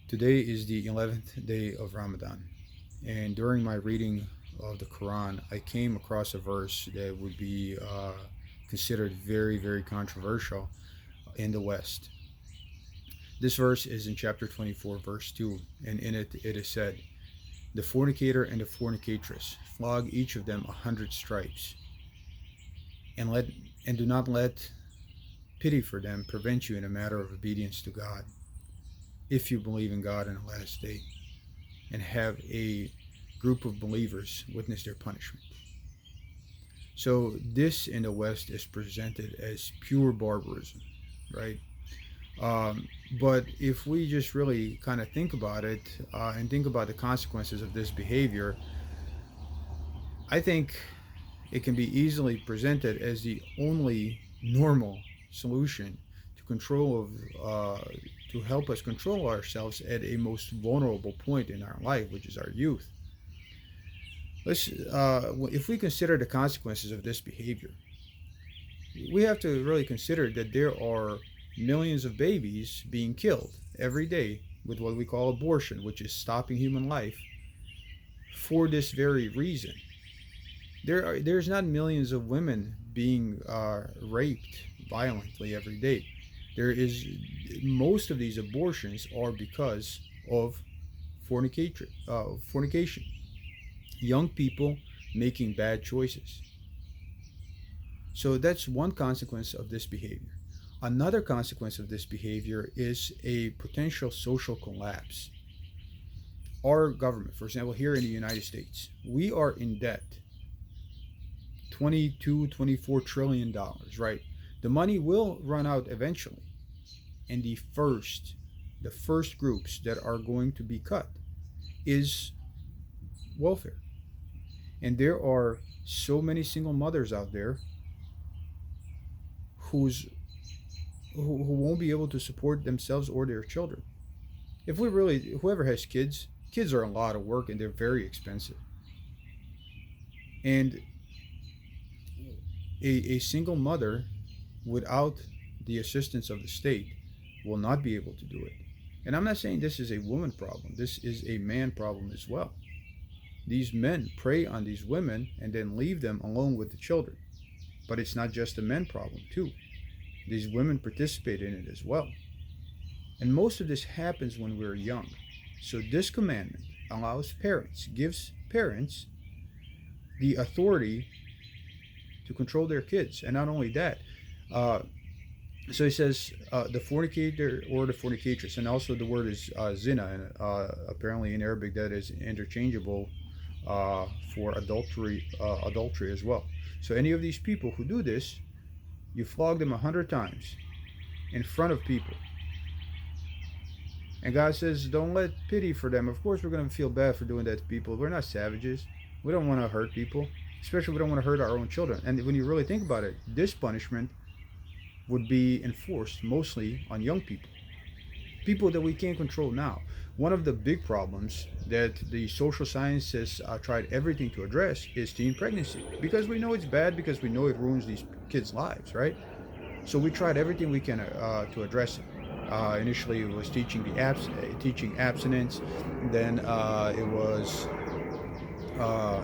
Today is the 11th day of Ramadan, and during my reading of the Quran, I came across a verse that would be considered very, very controversial in the West. This verse is in chapter 24, verse 2, and in it it is said, "The fornicator and the fornicatress flog each of them 100 stripes, and let and do not let pity for them prevent you in a matter of obedience to God, if you believe in God in the last day, and have a group of believers witness their punishment." So this in the West is presented as pure barbarism, right? Um, but if we just really kind of think about it and think about the consequences of this behavior, I think it can be easily presented as the only normal solution to control of to help us control ourselves at a most vulnerable point in our life, which is our youth. If we consider the consequences of this behavior, we have to really consider that there are millions of babies being killed every day with what we call abortion, which is stopping human life, for this very reason. There's not millions of women being raped violently every day. There is Most of these abortions are because of fornication, young people making bad choices. So that's one consequence of this behavior. Another consequence of this behavior is a potential social collapse. Our government, for example, here in the United States, we are in debt 22, 24 trillion dollars, right? The money will run out eventually. And the first groups that are going to be cut is welfare. And there are so many single mothers out there who's who won't be able to support themselves or their children. If we really Whoever has kids are a lot of work and they're very expensive. And a single mother without the assistance of the state will not be able to do it. And I'm not saying this is a woman problem. This is a man problem as well. These men prey on these women and then leave them alone with the children. But it's not just a men problem too. These women participate in it as well. And most of this happens when we're young. So this commandment gives parents the authority to control their kids. And not only that, uh, so he says the fornicator or the fornicatress, and also the word is zina, and apparently in Arabic that is interchangeable for adultery as well. So any of these people who do this, you flog them 100 times in front of people. And God says, don't let pity for them. Of course, we're going to feel bad for doing that to people. We're not savages. We don't want to hurt people, especially we don't want to hurt our own children. And when you really think about it, this punishment would be enforced mostly on young people that we can't control now. One of the big problems that the social sciences tried everything to address is teen pregnancy, because we know it's bad, because we know it ruins these kids' lives, right? So we tried everything we can to address it. Initially, it was teaching abstinence. Then it was uh,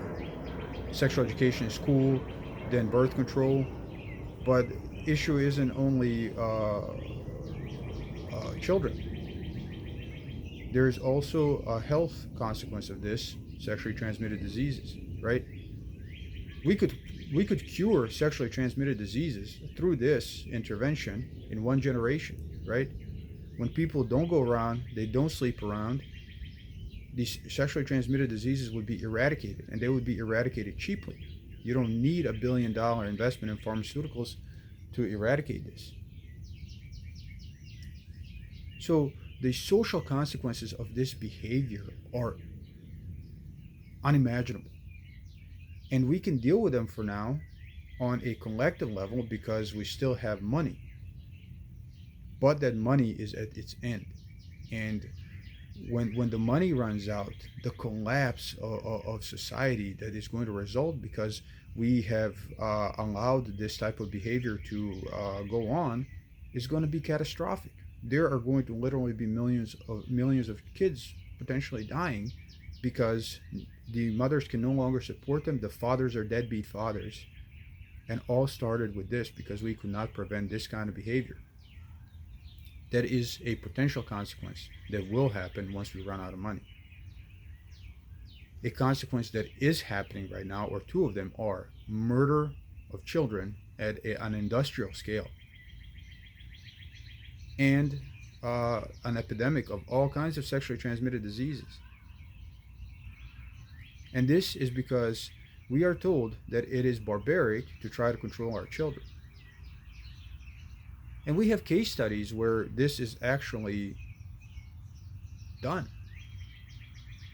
sexual education in school. Then birth control. But issue isn't only children. There's also a health consequence of this: sexually transmitted diseases. Right? We could we could cure sexually transmitted diseases through this intervention in one generation. Right? When people don't go around, they don't sleep around, these sexually transmitted diseases would be eradicated, and they would be eradicated cheaply. You don't need $1 billion investment in pharmaceuticals to eradicate this. So the social consequences of this behavior are unimaginable. And we can deal with them for now on a collective level because we still have money. But that money is at its end. And when the money runs out, the collapse of society that is going to result because we have allowed this type of behavior to go on is going to be catastrophic. there are going to literally be millions of kids potentially dying because the mothers can no longer support them. The fathers are deadbeat fathers. And all started with this because we could not prevent this kind of behavior. That is a potential consequence that will happen once we run out of money. A consequence that is happening right now, or two of them, are murder of children at an industrial scale, and an epidemic of all kinds of sexually transmitted diseases. And this is because we are told that it is barbaric to try to control our children. And we have case studies where this is actually done.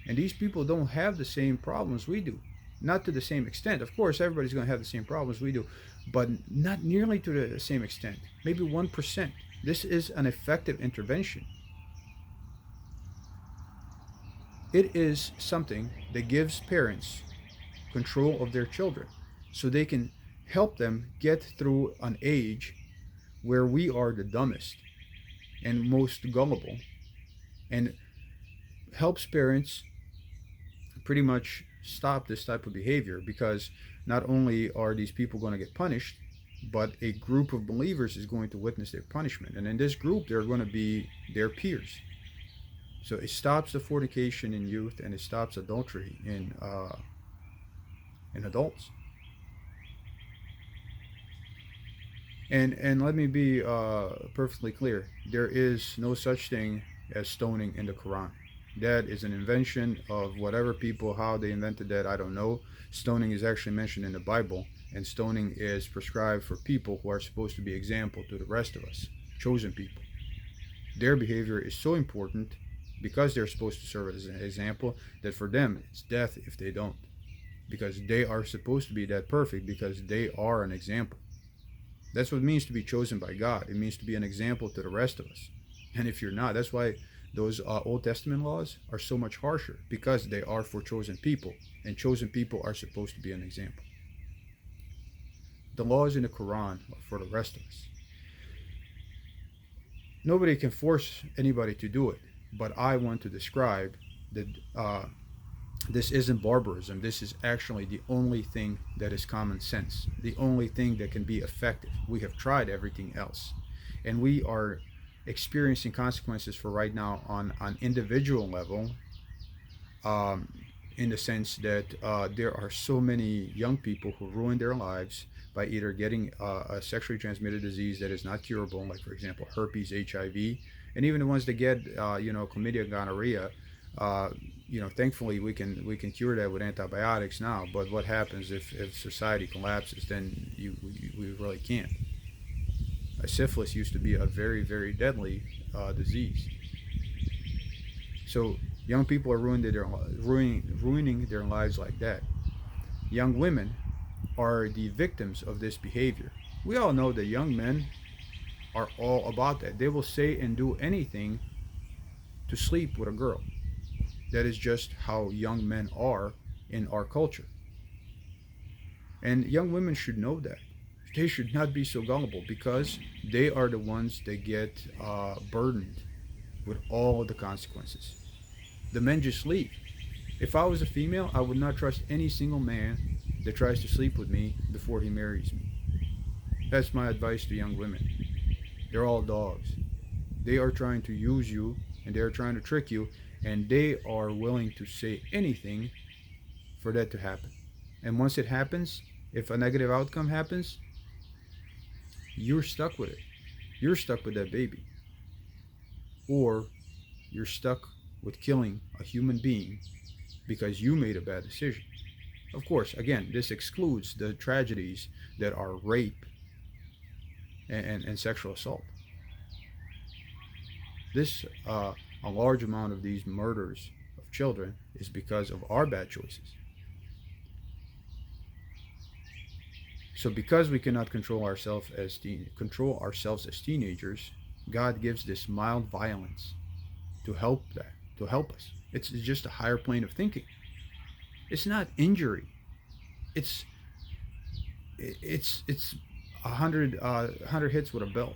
And these people don't have the same problems we do. Not to the same extent. Of course, everybody's going to have the same problems we do, but not nearly to the same extent. Maybe 1%. This is an effective intervention. It is something that gives parents control of their children so they can help them get through an age where we are the dumbest and most gullible, and helps parents pretty much stop this type of behavior, because not only are these people going to get punished, but a group of believers is going to witness their punishment. And in this group, they're going to be their peers. So it stops the fornication in youth, and it stops adultery in adults. And let me be perfectly clear. There is no such thing as stoning in the Quran. That is an invention of whatever people, how they invented that, I don't know. Stoning is actually mentioned in the Bible, and stoning is prescribed for people who are supposed to be example to the rest of us, chosen people. Their behavior is so important because they're supposed to serve as an example, that for them it's death if they don't, because they are supposed to be that perfect, because they are an example. That's what it means to be chosen by God. It means to be an example to the rest of us. And if you're not, that's why those Old Testament laws are so much harsher, because they are for chosen people, and chosen people are supposed to be an example. The laws in the Quran are for the rest of us. Nobody can force anybody to do it, but I want to describe that this isn't barbarism. This is actually the only thing that is common sense, the only thing that can be effective. We have tried everything else, and we are experiencing consequences for right now on an individual level, in the sense that there are so many young people who ruin their lives by either getting a sexually transmitted disease that is not curable, like for example herpes, HIV, and even the ones that get chlamydia, gonorrhea. Thankfully we can cure that with antibiotics now. But what happens if society collapses? Then we really can't. Syphilis used to be a very, very deadly disease. So young people are ruining their lives like that. Young women are the victims of this behavior. We all know that young men are all about that. They will say and do anything to sleep with a girl. That is just how young men are in our culture. And young women should know that. They should not be so gullible, because they are the ones that get burdened with all of the consequences. The men just leave. If I was a female, I would not trust any single man that tries to sleep with me before he marries me. That's my advice to young women. They're all dogs. They are trying to use you, and they are trying to trick you, and they are willing to say anything for that to happen. And once it happens, if a negative outcome happens, you're stuck with it. You're stuck with that baby. Or you're stuck with killing a human being because you made a bad decision. Of course, again, this excludes the tragedies that are rape and sexual assault. A large amount of these murders of children is because of our bad choices. So because we cannot control ourselves as teenagers, God gives this mild violence to help us. It's just a higher plane of thinking. It's not injury. It's 100 hits with a belt.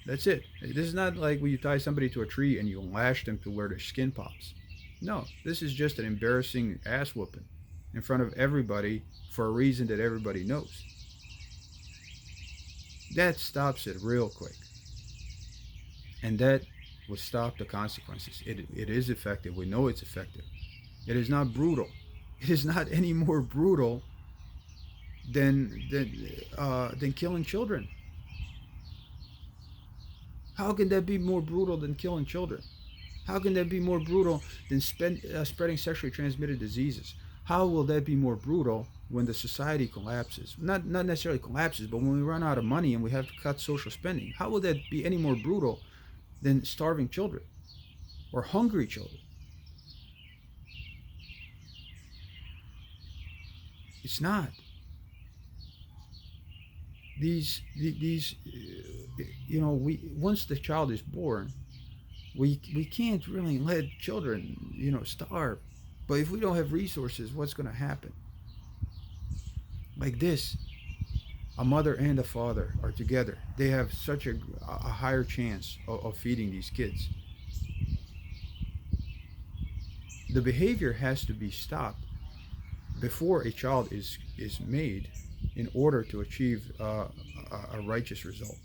That's it. This is not like when you tie somebody to a tree and you lash them to where their skin pops. No, this is just an embarrassing ass whooping in front of everybody for a reason that everybody knows. That stops it real quick. And that will stop the consequences. It is effective. We know it's effective. It is not brutal. It is not any more brutal than killing children. How can that be more brutal than killing children? How can that be more brutal than spreading sexually transmitted diseases? How will that be more brutal when the society collapses? Not necessarily collapses, but when we run out of money and we have to cut social spending. How will that be any more brutal than starving children or hungry children? It's not. These we once the child is born, we can't really let children starve. But if we don't have resources, what's going to happen? Like this, a mother and a father are together. They have such a higher chance of feeding these kids. The behavior has to be stopped before a child is made in order to achieve a righteous result.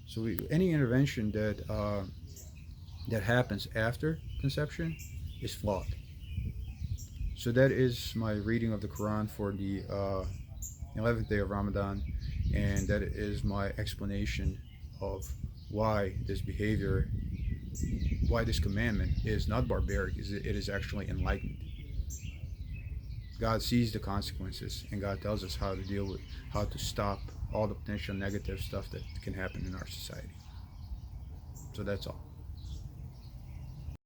So any intervention that happens after conception is flawed. So that is my reading of the Quran for the 11th day of Ramadan, and that is my explanation of why this behavior, why this commandment is not barbaric, it is actually enlightened. God sees the consequences, and God tells us how to deal with, how to stop all the potential negative stuff that can happen in our society. So that's all.